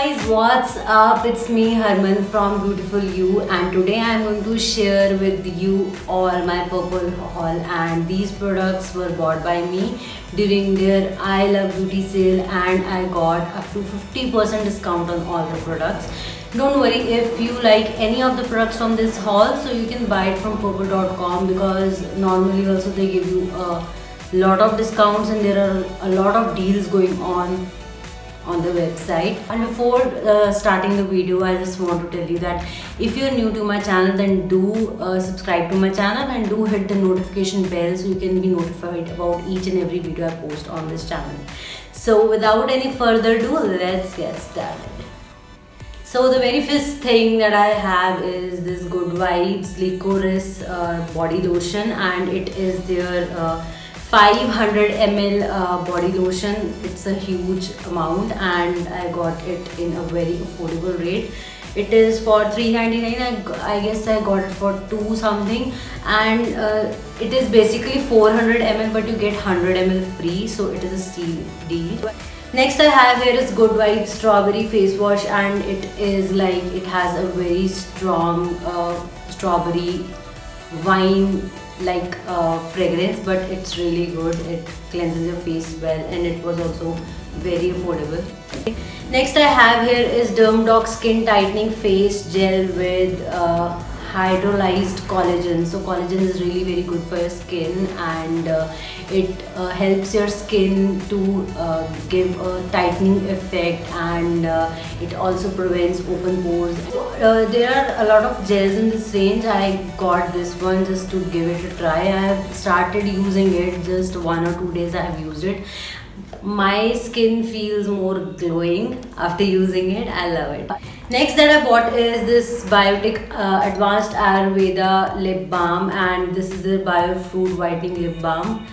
Guys, what's up? It's me Harman from Beautiful You, and today I'm going to share with you all my purple haul, and these products were bought by me during their I Love Beauty sale, and I got up to 50% discount on all the products. Don't worry if you like any of the products from this haul, so you can buy it from purple.com because normally also they give you a lot of discounts and there are a lot of deals going on the website. And before starting the video, I just want to tell you that if you're new to my channel, then do subscribe to my channel and do hit the notification bell so you can be notified about each and every video I post on this channel. So without any further ado, let's get started. So the very first thing that I have is this Good Vibes Licorice body lotion, and it is their 500 ml body lotion. It's a huge amount and I got it in a very affordable rate. It is for $3.99. I guess I got it for 2 something, and it is basically 400 ml but you get 100 ml free, so it is a steal deal. Next I have here is Good Vibes Strawberry Face Wash, and it is like, it has a very strong strawberry wine like fragrance, but it's really good. It cleanses your face well and it was also very affordable. Next I have here is Dermdoc Skin Tightening Face Gel with hydrolyzed collagen. So collagen is really very good for your skin, and it helps your skin to give a tightening effect, and it also prevents open pores. There are a lot of gels in this range. I got this one just to give it a try. I have started using it just 1 or 2 days I have used it. My skin feels more glowing after using it. I love it. Next that I bought is this Biotic Advanced Ayurveda Lip Balm, and this is the Biofruit Whitening Lip Balm,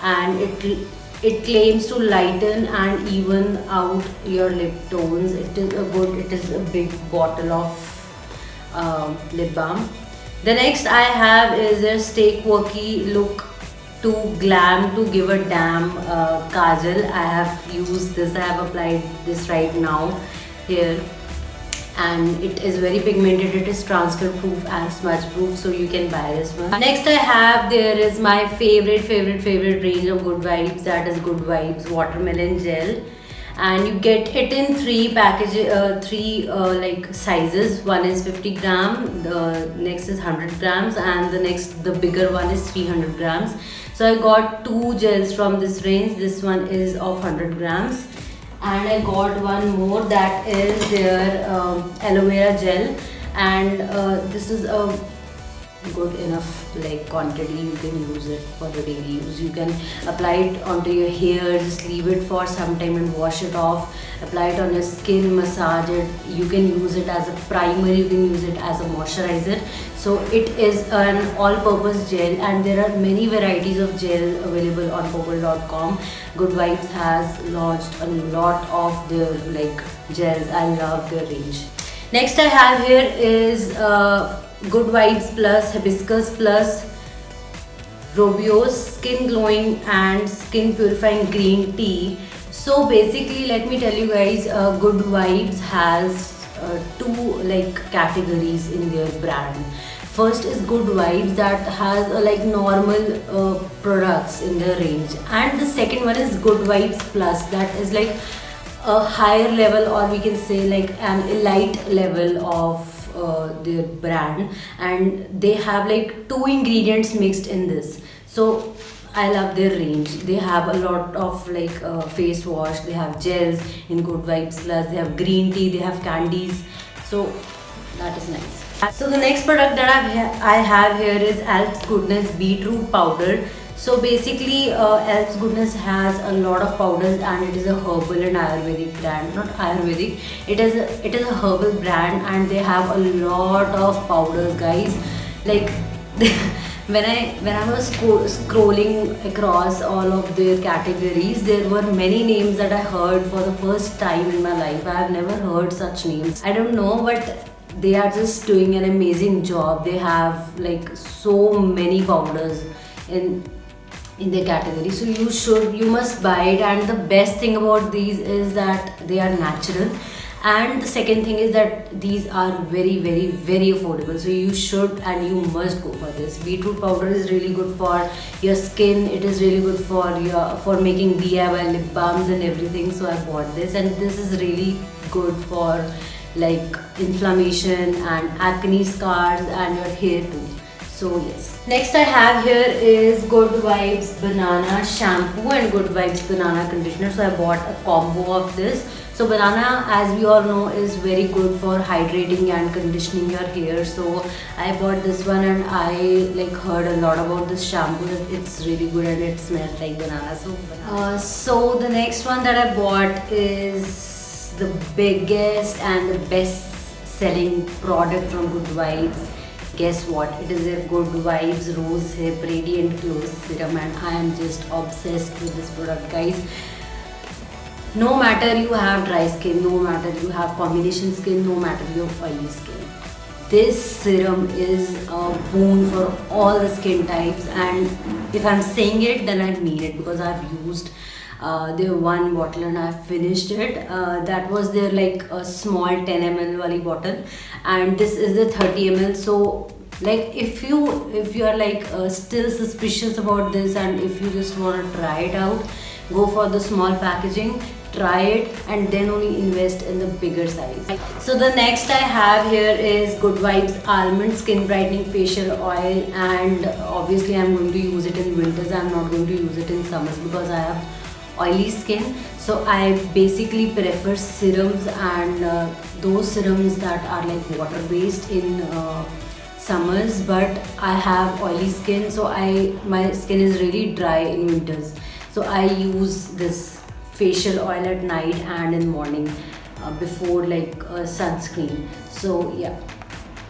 and it claims to lighten and even out your lip tones. It is a big bottle of lip balm. The next I have is their Stay Quirky Look to Glam to Give a Damn Kajal. I have used this. I have applied this right now here, and it is very pigmented. It is transfer proof and smudge proof, so you can buy this one. Next I have, there is my favorite range of Good Vibes, that is Good Vibes Watermelon Gel, and you get it in 3 packages, 3 like sizes. One is 50 gram, the next is 100 grams, and the bigger one is 300 grams. So I got 2 gels from this range. This one is of 100 grams, and I got one more, that is their aloe vera gel, and this is a good enough like quantity. You can use it for the daily use. You can apply it onto your hair, just leave it for some time and wash it off. Apply it on your skin, massage it. You can use it as a primer, you can use it as a moisturizer. So it is an all-purpose gel, and there are many varieties of gel available on purple.com. Good Vibes has launched a lot of their like gels. I love their range. Next I have here is Good Vibes Plus Hibiscus Plus Rooibos Skin Glowing and Skin Purifying Green Tea. So basically, let me tell you guys, Good Vibes has 2 like categories in their brand. First is Good Vibes, that has like normal products in their range, and the second one is Good Vibes Plus, that is like a higher level, or we can say like an elite level of their brand, and they have like 2 ingredients mixed in this. So I love their range. They have a lot of like face wash, they have gels in Good Vibes Plus, they have green tea, they have candies, so that is nice. So the next product that I have here is Alps Goodness Beetroot Powder. So basically Alps Goodness has a lot of powders, and it is a herbal and Ayurvedic brand. Not Ayurvedic, it is a herbal brand, and they have a lot of powders, guys. Like when I was scrolling across all of their categories, there were many names that I heard for the first time in my life. I have never heard such names. I don't know, but they are just doing an amazing job. They have like so many powders in their category, so you must buy it. And the best thing about these is that they are natural, And the second thing is that these are very affordable, so you should and you must go for this. Beetroot powder is really good for your skin, it is really good for making DIY lip balms and everything. So I bought this, and this is really good for like inflammation and acne scars and your hair too. So yes. Next I have here is Good Vibes Banana Shampoo and Good Vibes Banana Conditioner. So I bought a combo of this. So banana, as we all know, is very good for hydrating and conditioning your hair. So I bought this one, and I like heard a lot about this shampoo that it's really good and it smells like banana. So the next one that I bought is the biggest and the best selling product from Good Vibes. Guess what? It is a Good Vibes Rose Hip Radiant Glow Serum, and I am just obsessed with this product, guys. No matter you have dry skin, no matter you have combination skin, no matter you have oily skin, this serum is a boon for all the skin types. And if I'm saying it, then I mean it, because I've used their one bottle and I've finished it. That was their like a small 10 ml wali bottle, and this is the 30 ml. So like if you are like still suspicious about this, and if you just want to try it out, go for the small packaging, try it, and then only invest in the bigger size. So the next I have here is Good Vibes Almond Skin Brightening Facial Oil, and obviously I'm going to use it in winters. I'm not going to use it in summers because I have oily skin. So I basically prefer serums, and those serums that are like water based in summers, but I have oily skin, so my skin is really dry in winters. So I use this facial oil at night and in morning before like sunscreen. So yeah,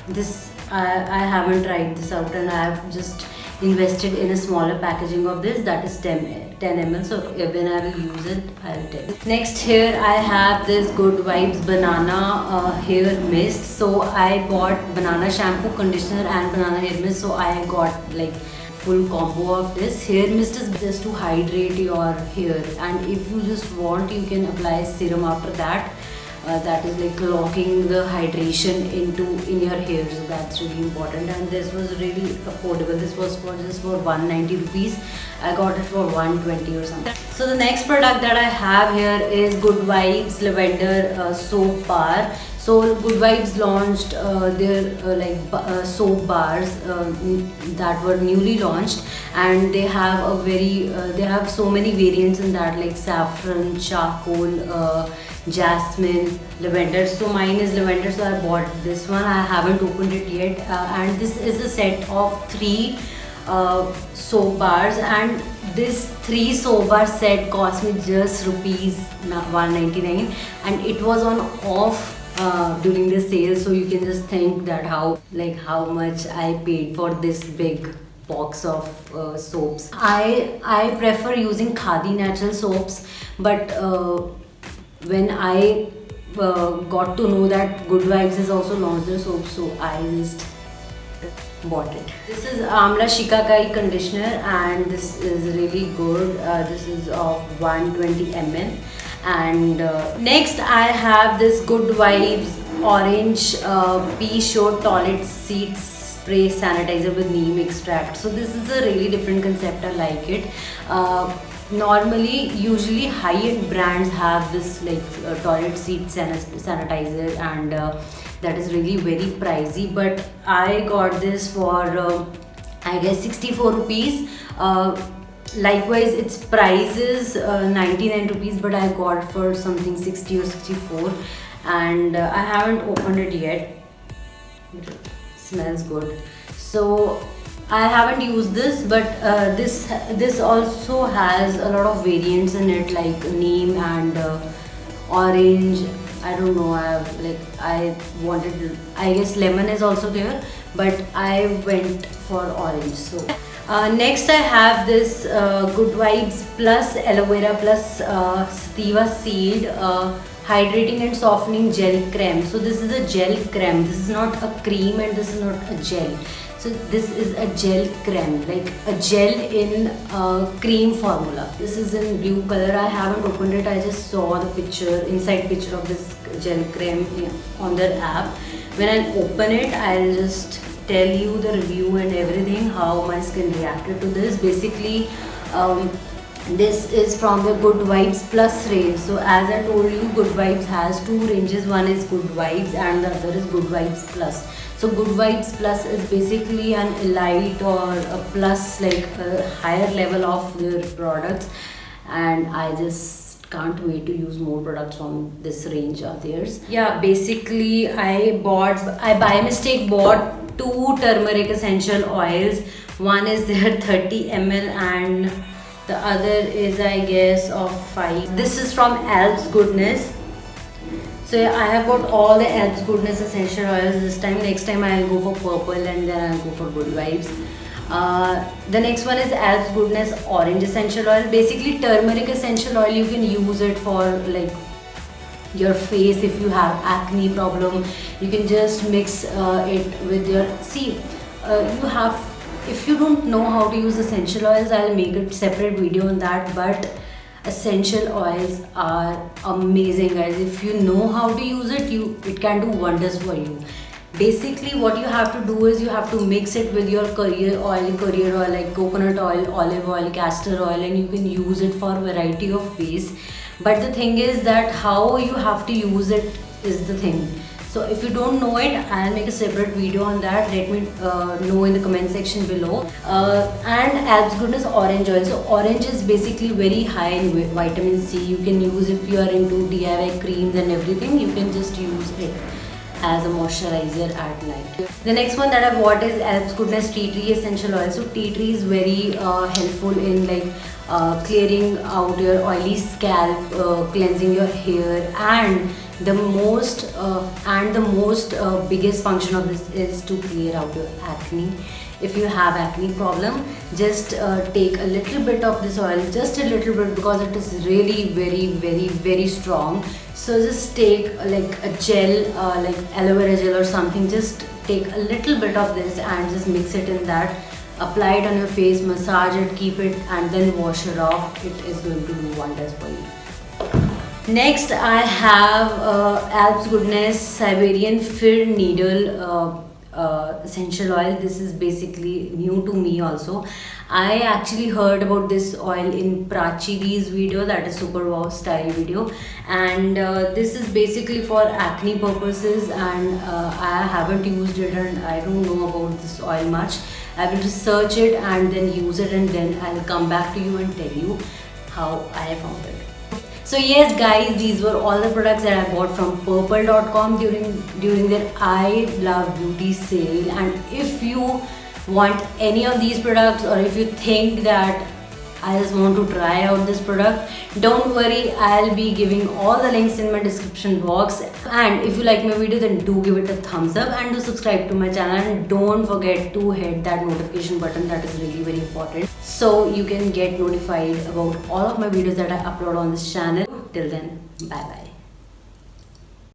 this I haven't tried this out, and I have just invested in a smaller packaging of this, that is 10 ml. So when I will use it, I'll tell you. Next here I have this Good Vibes Banana Hair Mist. So I bought banana shampoo, conditioner and banana hair mist. So I got like full combo of this. Hair mist is just to hydrate your hair, and if you just want, you can apply serum after that. That is like locking the hydration in your hair, so that's really important. And this was really affordable. This was just for 190 rupees. I got it for 120 or something. So the next product that I have here is Good Vibes Lavender Soap Bar. So Good Vibes launched their soap bars that were newly launched, and they have a they have so many variants in that, like saffron, charcoal, jasmine, lavender. So mine is lavender, so I bought this one. I haven't opened it yet, and this is a set of 3 soap bars, and this 3 soap bar set cost me just rupees 199, and it was on off during the sale. So you can just think that how much I paid for this big box of soaps. I prefer using Khadi natural soaps, but when I got to know that Good Vibes has also launched their soap, so I just bought it. This is Amla Shikakai conditioner, and this is really good. This is of 120 ml. And next I have this Good Vibes Orange Pea Shore Toilet Seat Spray Sanitizer with neem extract. So this is a really different concept. I like it. Usually high-end brands have this like toilet seat sanitizer, and that is really very pricey, but I got this for I guess 64 rupees. Likewise, its price is 99 rupees, but I got it for something 60 or 64, and I haven't opened it yet. It smells good. So I haven't used this, but this also has a lot of variants in it, like neem and orange. I don't know. I guess lemon is also there, but I went for orange. So next I have this Good Vibes Plus Aloe Vera Plus Sativa Seed Hydrating and Softening Gel Creme. So this is a gel creme. This is not a cream, and this is not a gel. So this is a gel creme, like a gel in cream formula. This is in blue color. I haven't opened it. I just saw the inside picture of this gel creme on their app. When I open it, I'll just tell you the review and everything, how my skin reacted to this. Basically, this is from the Good Vibes Plus range. So as I told you, Good Vibes has two ranges. One is Good Vibes and the other is Good Vibes Plus. So Good Vibes Plus is basically an elite or a plus, like a higher level of their products, and I just can't wait to use more products from this range of theirs. Yeah, basically I by mistake bought two turmeric essential oils. One is their 30 ml and the other is, I guess, of 5. This is from Alps Goodness. So yeah, I have got all the Alps Goodness essential oils this time. Next time I'll go for purple and then I'll go for Good Vibes. The next one is Alps Goodness Orange Essential Oil. Basically turmeric essential oil, you can use it for like your face. If you have acne problem, you can just mix it with your, if you don't know how to use essential oils, I'll make a separate video on that, but essential oils are amazing, guys. If you know how to use it, it can do wonders for you. Basically what you have to do is you have to mix it with your career oil like coconut oil, olive oil, castor oil, and you can use it for a variety of ways. But the thing is that how you have to use it is the thing. So if you don't know it, I'll make a separate video on that. Let me know in the comment section below. And Alps Goodness Orange Oil. So orange is basically very high in vitamin C. You can use, if you are into DIY creams and everything, you can just use it as a moisturizer at night. The next one that I bought is Alps Goodness Tea Tree Essential Oil. So tea tree is very helpful in like clearing out your oily scalp, cleansing your hair, and the most biggest function of this is to clear out your acne. If you have acne problem, just take a little bit of this oil, just a little bit, because it is really very strong. So just take like a gel, like aloe vera gel or something, just take a little bit of this and just mix it in that, apply it on your face, massage it, keep it, and then wash it off. It is going to do wonders for you. Next I have Alps Goodness Siberian Fir Needle essential oil. This is basically new to me also. I actually heard about this oil in Prachi's video, that is Super Wow style video, and this is basically for acne purposes, and I haven't used it and I don't know about this oil much. I will research it and then use it, and then I'll come back to you and tell you how I found it. So yes guys, these were all the products that I bought from purplle.com during their I Love Beauty sale. And if you want any of these products, or if you think that I just want to try out this product, don't worry, I'll be giving all the links in my description box. And if you like my video, then do give it a thumbs up and do subscribe to my channel, and don't forget to hit that notification button. That is really very important, so you can get notified about all of my videos that I upload on this channel. Till then, bye bye.